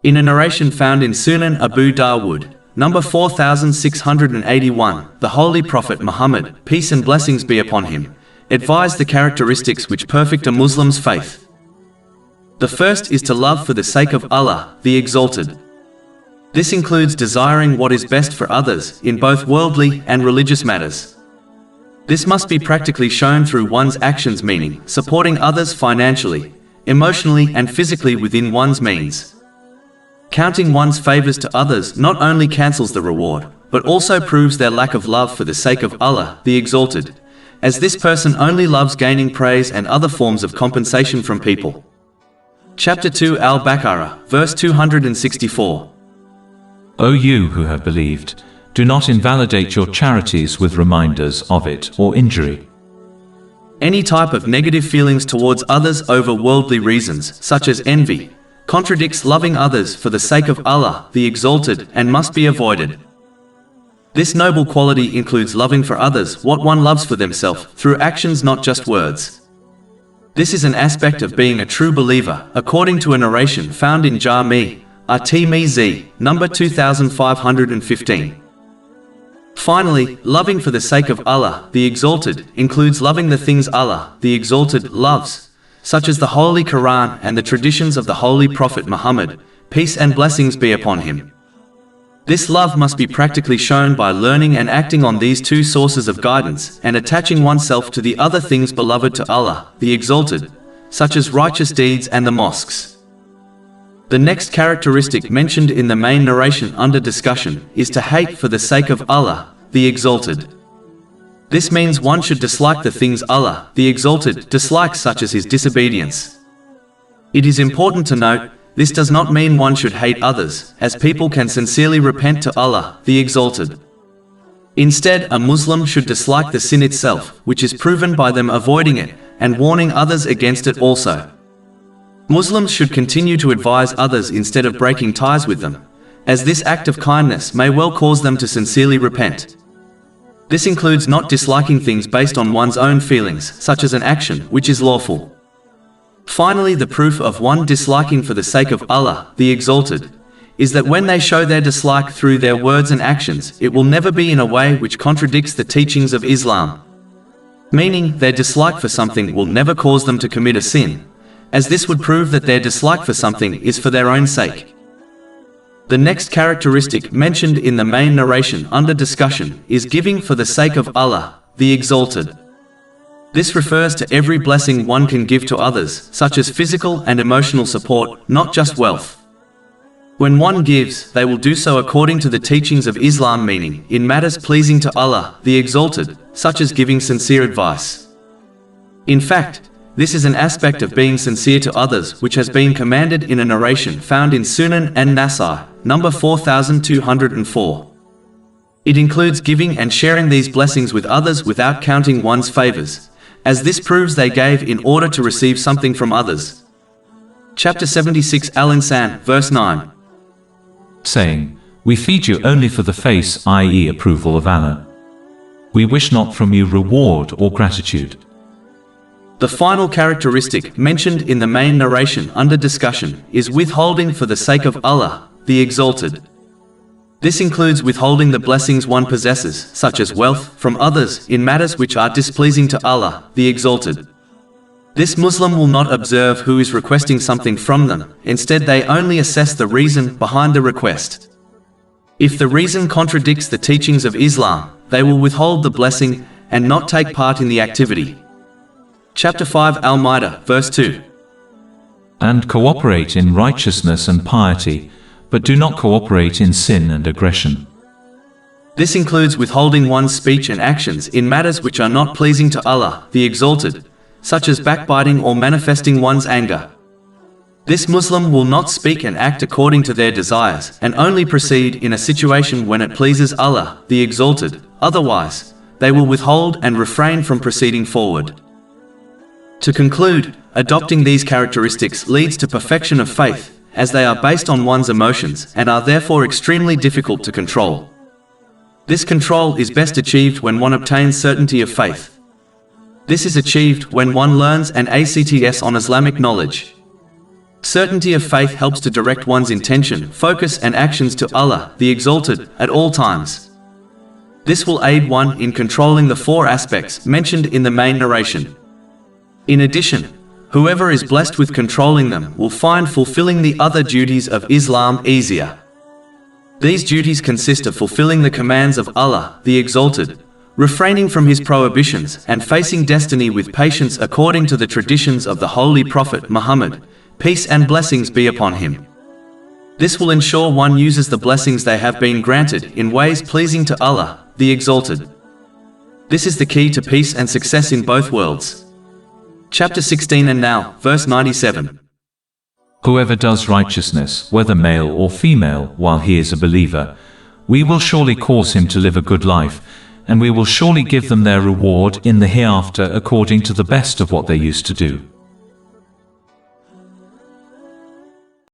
In a narration found in Sunan Abu Dawood, number 4681, the Holy Prophet Muhammad, peace and blessings be upon him, advised the characteristics which perfect a Muslim's faith. The first is to love for the sake of Allah, the Exalted. This includes desiring what is best for others in both worldly and religious matters. This must be practically shown through one's actions, meaning supporting others financially, emotionally and physically within one's means. Counting one's favors to others not only cancels the reward, but also proves their lack of love for the sake of Allah, the Exalted, as this person only loves gaining praise and other forms of compensation from people. Chapter 2 Al-Baqarah, verse 264. O you who have believed, do not invalidate your charities with reminders of it or injury. Any type of negative feelings towards others over worldly reasons, such as envy, contradicts loving others for the sake of Allah, the Exalted, and must be avoided. This noble quality includes loving for others what one loves for themselves, through actions, not just words. This is an aspect of being a true believer, according to a narration found in Jami' at-Tirmidhi, number 2515. Finally, loving for the sake of Allah, the Exalted, includes loving the things Allah, the Exalted, loves, such as the Holy Quran and the traditions of the Holy Prophet Muhammad, peace and blessings be upon him. This love must be practically shown by learning and acting on these two sources of guidance and attaching oneself to the other things beloved to Allah, the Exalted, such as righteous deeds and the mosques. The next characteristic mentioned in the main narration under discussion is to hate for the sake of Allah, the Exalted. This means one should dislike the things Allah, the Exalted, dislikes, such as his disobedience. It is important to note, this does not mean one should hate others, as people can sincerely repent to Allah, the Exalted. Instead, a Muslim should dislike the sin itself, which is proven by them avoiding it and warning others against it also. Muslims should continue to advise others instead of breaking ties with them, as this act of kindness may well cause them to sincerely repent. This includes not disliking things based on one's own feelings, such as an action which is lawful. Finally, the proof of one disliking for the sake of Allah, the Exalted, is that when they show their dislike through their words and actions, it will never be in a way which contradicts the teachings of Islam. Meaning, their dislike for something will never cause them to commit a sin, as this would prove that their dislike for something is for their own sake. The next characteristic mentioned in the main narration under discussion is giving for the sake of Allah, the Exalted. This refers to every blessing one can give to others, such as physical and emotional support, not just wealth. When one gives, they will do so according to the teachings of Islam, meaning in matters pleasing to Allah, the Exalted, such as giving sincere advice. In fact, this is an aspect of being sincere to others which has been commanded in a narration found in Sunan an-Nasai, number 4204. It includes giving and sharing these blessings with others without counting one's favors, as this proves they gave in order to receive something from others. Chapter 76 Al-Insan, verse 9. Saying, we feed you only for the face, i.e. approval of Allah. We wish not from you reward or gratitude. The final characteristic mentioned in the main narration under discussion is withholding for the sake of Allah, the Exalted. This includes withholding the blessings one possesses, such as wealth, from others in matters which are displeasing to Allah, the Exalted. This Muslim will not observe who is requesting something from them, instead they only assess the reason behind the request. If the reason contradicts the teachings of Islam, they will withhold the blessing and not take part in the activity. Chapter 5 Al-Ma'idah, verse 2. And cooperate in righteousness and piety, but do not cooperate in sin and aggression. This includes withholding one's speech and actions in matters which are not pleasing to Allah, the Exalted, such as backbiting or manifesting one's anger. This Muslim will not speak and act according to their desires and only proceed in a situation when it pleases Allah, the Exalted. Otherwise, they will withhold and refrain from proceeding forward. To conclude, adopting these characteristics leads to perfection of faith, as they are based on one's emotions and are therefore extremely difficult to control. This control is best achieved when one obtains certainty of faith. This is achieved when one learns and acts on Islamic knowledge. Certainty of faith helps to direct one's intention, focus and actions to Allah, the Exalted, at all times. This will aid one in controlling the four aspects mentioned in the main narration. In addition, whoever is blessed with controlling them will find fulfilling the other duties of Islam easier. These duties consist of fulfilling the commands of Allah, the Exalted, refraining from His prohibitions and facing destiny with patience according to the traditions of the Holy Prophet Muhammad, peace and blessings be upon him. This will ensure one uses the blessings they have been granted in ways pleasing to Allah, the Exalted. This is the key to peace and success in both worlds. Chapter 16 and now, verse 97. Whoever does righteousness, whether male or female, while he is a believer, we will surely cause him to live a good life, and we will surely give them their reward in the hereafter according to the best of what they used to do.